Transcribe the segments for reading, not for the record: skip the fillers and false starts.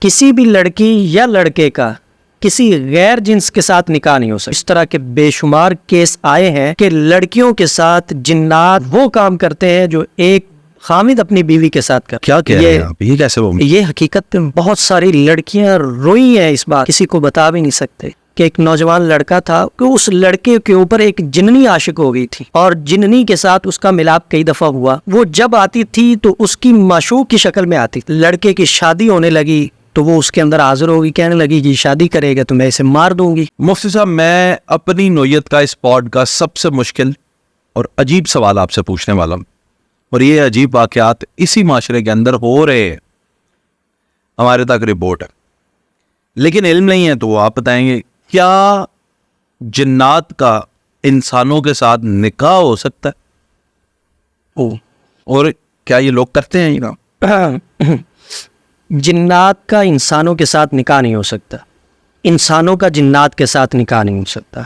کسی بھی لڑکی یا لڑکے کا کسی غیر جنس کے ساتھ نکاح نہیں ہو سکتا۔ اس طرح کے بے شمار کیس آئے ہیں کہ لڑکیوں کے ساتھ جنات وہ کام کرتے ہیں جو ایک خامد اپنی بیوی کے ساتھ کرتے کیا کہہ رہے ہیں آپ؟ یہ کیسے وہ یہ حقیقت پہ بہت ساری لڑکیاں روئی ہیں اس بات، کسی کو بتا بھی نہیں سکتے کہ ایک نوجوان لڑکا تھا کہ اس لڑکے کے اوپر ایک جننی عاشق ہو گئی تھی اور جننی کے ساتھ اس کا ملاپ کئی دفعہ ہوا۔ وہ جب آتی تھی تو اس کی معشوق کی شکل میں آتی تھی۔ لڑکے کی شادی ہونے لگی تو وہ اس کے اندر حاضر ہوگی، کہنے لگی کہ شادی کرے گا تو میں اسے مار دوں گی۔ مفتی صاحب، میں اپنی نوعیت کا اس پوڈ کا سب سے مشکل اور عجیب سوال آپ سے پوچھنے والا ہوں، اور یہ عجیب واقعات اسی معاشرے کے اندر ہو رہے ہیں، ہمارے تک رپورٹ ہے، لیکن علم نہیں ہے، تو آپ بتائیں گے کیا جنات کا انسانوں کے ساتھ نکاح ہو سکتا ہے؟ اور کیا یہ لوگ کرتے ہیں یہ کام؟ جنات کا انسانوں کے ساتھ نکاح نہیں ہو سکتا، انسانوں کا جنات کے ساتھ نکاح نہیں ہو سکتا۔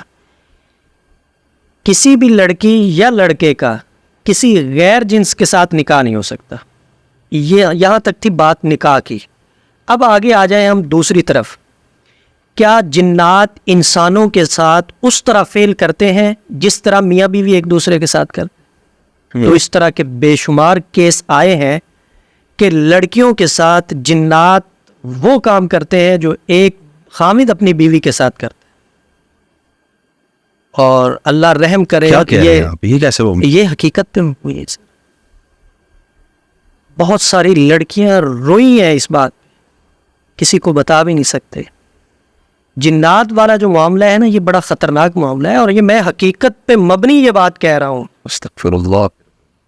کسی بھی لڑکی یا لڑکے کا کسی غیر جنس کے ساتھ نکاح نہیں ہو سکتا۔ یہ یہاں تک تھی بات نکاح کی۔ اب آگے آ جائیں ہم دوسری طرف، کیا جنات انسانوں کے ساتھ اس طرح فیل کرتے ہیں جس طرح میاں بیوی ایک دوسرے کے ساتھ کرتے؟ تو اس طرح کے بے شمار کیس آئے ہیں کہ لڑکیوں کے ساتھ جنات وہ کام کرتے ہیں جو ایک خامد اپنی بیوی کے ساتھ کرتے ہیں، اور اللہ رحم کرے۔ کیا کہہ رہے ہیں آپ؟ یہ کیسے وہ یہ حقیقت پہ ہوئی ہے۔ بہت ساری لڑکیاں روئی ہیں اس بات، کسی کو بتا بھی نہیں سکتے۔ جنات والا جو معاملہ ہے نا، یہ بڑا خطرناک معاملہ ہے، اور یہ میں حقیقت پہ مبنی یہ بات کہہ رہا ہوں۔ استغفر اللہ۔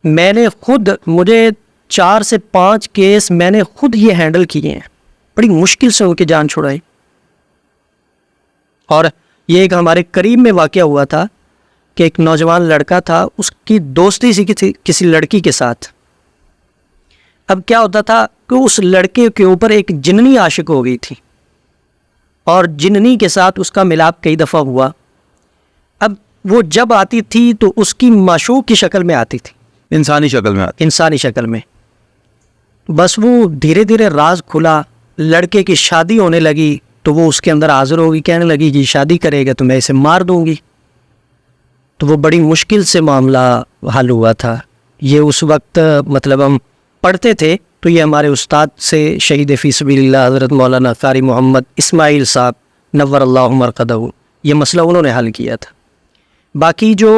میں نے خود، مجھے 4 سے 5 کیس میں نے خود یہ ہینڈل کیے ہیں، بڑی مشکل سے ان کی جان چھڑائی۔ اور یہ ایک ہمارے قریب میں واقعہ ہوا تھا کہ ایک نوجوان لڑکا تھا، اس کی دوستی سی کسی لڑکی کے ساتھ۔ اب کیا ہوتا تھا کہ اس لڑکے کے اوپر ایک جننی عاشق ہو گئی تھی اور جننی کے ساتھ اس کا ملاپ کئی دفعہ ہوا۔ اب وہ جب آتی تھی تو اس کی معشوق کی شکل میں آتی تھی، انسانی شکل میں آتی، انسانی شکل میں۔ بس وہ دھیرے دھیرے راز کھلا، لڑکے کی شادی ہونے لگی تو وہ اس کے اندر حاضر ہوگی، کہنے لگی کہ شادی کرے گا تو میں اسے مار دوں گی۔ تو وہ بڑی مشکل سے معاملہ حل ہوا تھا۔ یہ اس وقت مطلب ہم پڑھتے تھے تو یہ ہمارے استاد سے، شہید فی سبیل اللہ حضرت مولانا قاری محمد اسماعیل صاحب نور اللہ مرقدہ، یہ مسئلہ انہوں نے حل کیا تھا۔ باقی جو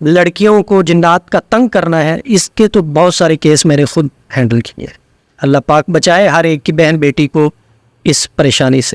لڑکیوں کو جنات کا تنگ کرنا ہے، اس کے تو بہت سارے کیس میں نے خود ہینڈل کیے ہیں۔ اللہ پاک بچائے ہر ایک کی بہن بیٹی کو اس پریشانی سے۔